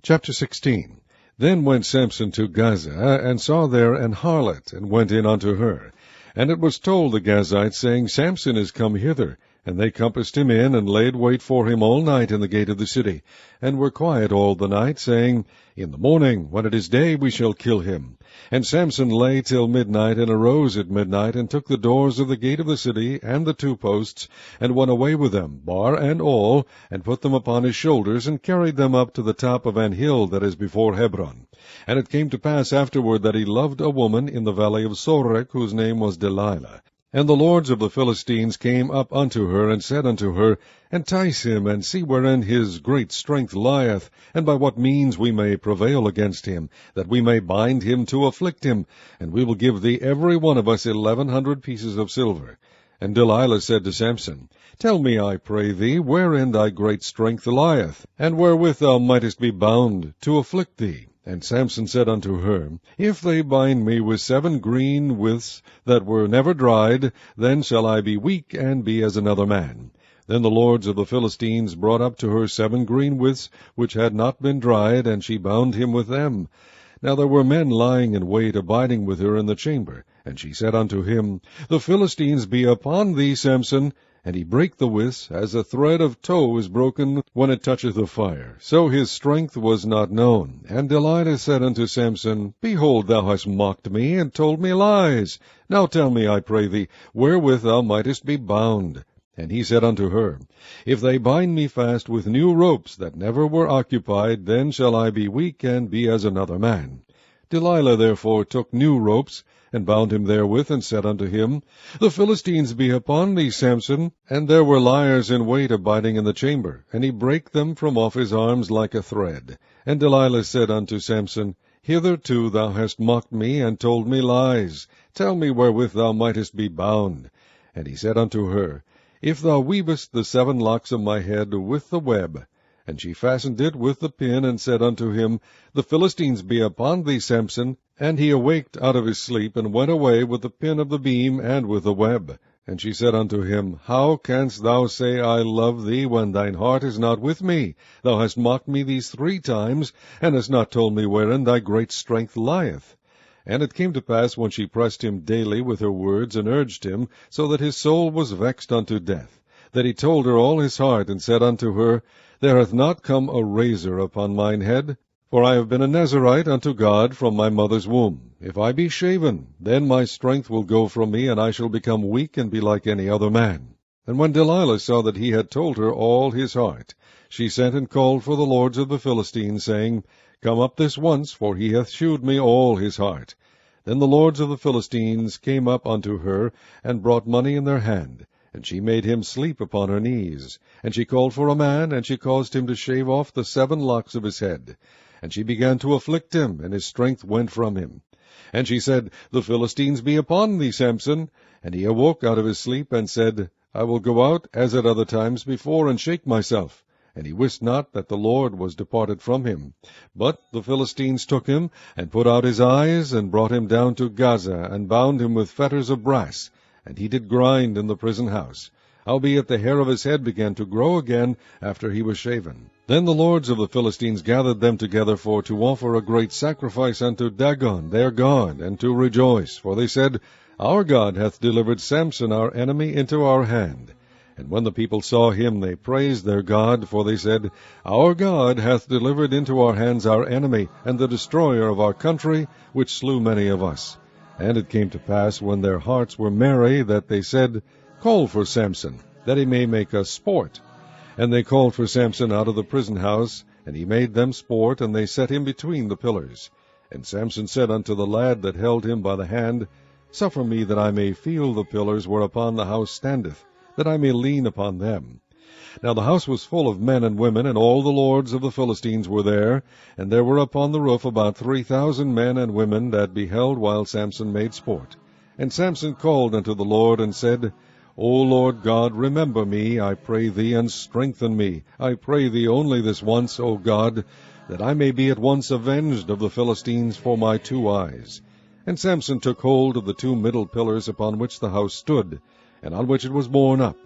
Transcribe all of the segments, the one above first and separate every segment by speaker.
Speaker 1: Chapter 16. Then went Samson to Gaza, and saw there an harlot, and went in unto her. And it was told the Gazites, saying, Samson is come hither. And they compassed him in, and laid wait for him all night in the gate of the city, and were quiet all the night, saying, In the morning, when it is day, we shall kill him. And Samson lay till midnight, and arose at midnight, and took the doors of the gate of the city, and the 2 posts, and went away with them, bar and all, and put them upon his shoulders, and carried them up to the top of an hill that is before Hebron. And it came to pass afterward that he loved a woman in the valley of Sorek, whose name was Delilah. And the lords of the Philistines came up unto her, and said unto her, Entice him, and see wherein his great strength lieth, and by what means we may prevail against him, that we may bind him to afflict him, and we will give thee every one of us 1,100 pieces of silver. And Delilah said to Samson, Tell me, I pray thee, wherein thy great strength lieth, and wherewith thou mightest be bound to afflict thee. And Samson said unto her, If they bind me with 7 green withs that were never dried, then shall I be weak, and be as another man. Then the lords of the Philistines brought up to her 7 green withs, which had not been dried, and she bound him with them. Now there were men lying in wait, abiding with her in the chamber. And she said unto him, The Philistines be upon thee, Samson. And he brake the withs, as a thread of tow is broken when it toucheth the fire. So his strength was not known. And Delilah said unto Samson, Behold, thou hast mocked me, and told me lies. Now tell me, I pray thee, wherewith thou mightest be bound. And he said unto her, If they bind me fast with new ropes that never were occupied, then shall I be weak, and be as another man. Delilah therefore took new ropes, and bound him therewith, and said unto him, The Philistines be upon thee, Samson. And there were liers in wait abiding in the chamber, and he brake them from off his arms like a thread. And Delilah said unto Samson, Hitherto thou hast mocked me, and told me lies. Tell me wherewith thou mightest be bound. And he said unto her, If thou weavest the 7 locks of my head with the web. And she fastened it with the pin, and said unto him, The Philistines be upon thee, Samson. And he awaked out of his sleep, and went away with the pin of the beam, and with the web. And she said unto him, How canst thou say, I love thee, when thine heart is not with me? Thou hast mocked me these 3 times, and hast not told me wherein thy great strength lieth. And it came to pass, when she pressed him daily with her words, and urged him, so that his soul was vexed unto death, that he told her all his heart, and said unto her, There hath not come a razor upon mine head, for I have been a Nazarite unto God from my mother's womb. If I be shaven, then my strength will go from me, and I shall become weak, and be like any other man. And when Delilah saw that he had told her all his heart, she sent and called for the lords of the Philistines, saying, Come up this once, for he hath shewed me all his heart. Then the lords of the Philistines came up unto her, and brought money in their hand. And she made him sleep upon her knees. And she called for a man, and she caused him to shave off the 7 locks of his head. And she began to afflict him, and his strength went from him. And she said, The Philistines be upon thee, Samson. And he awoke out of his sleep, and said, I will go out, as at other times before, and shake myself. And he wist not that the Lord was departed from him. But the Philistines took him, and put out his eyes, and brought him down to Gaza, and bound him with fetters of brass. And he did grind in the prison house. Howbeit the hair of his head began to grow again after he was shaven. Then the lords of the Philistines gathered them together for to offer a great sacrifice unto Dagon their god, and to rejoice. For they said, Our God hath delivered Samson our enemy into our hand. And when the people saw him, they praised their God, for they said, Our God hath delivered into our hands our enemy, and the destroyer of our country, which slew many of us. And it came to pass, when their hearts were merry, that they said, Call for Samson, that he may make us sport. And they called for Samson out of the prison house, and he made them sport, and they set him between the pillars. And Samson said unto the lad that held him by the hand, Suffer me that I may feel the pillars whereupon the house standeth, that I may lean upon them. Now the house was full of men and women, and all the lords of the Philistines were there, and there were upon the roof about 3,000 men and women that beheld while Samson made sport. And Samson called unto the Lord, and said, O Lord God, remember me, I pray thee, and strengthen me. I pray thee only this once, O God, that I may be at once avenged of the Philistines for my 2 eyes. And Samson took hold of the 2 middle pillars upon which the house stood, and on which it was borne up,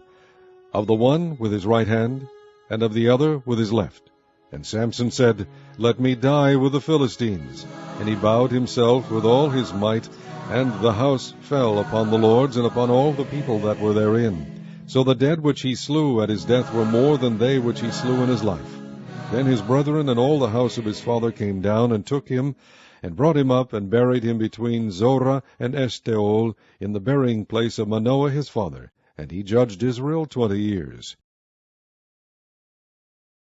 Speaker 1: of the one with his right hand, and of the other with his left. And Samson said, Let me die with the Philistines. And he bowed himself with all his might, and the house fell upon the lords and upon all the people that were therein. So the dead which he slew at his death were more than they which he slew in his life. Then his brethren and all the house of his father came down and took him, and brought him up, and buried him between Zorah and Eshtaol in the burying place of Manoah his father. And he judged Israel 20 years.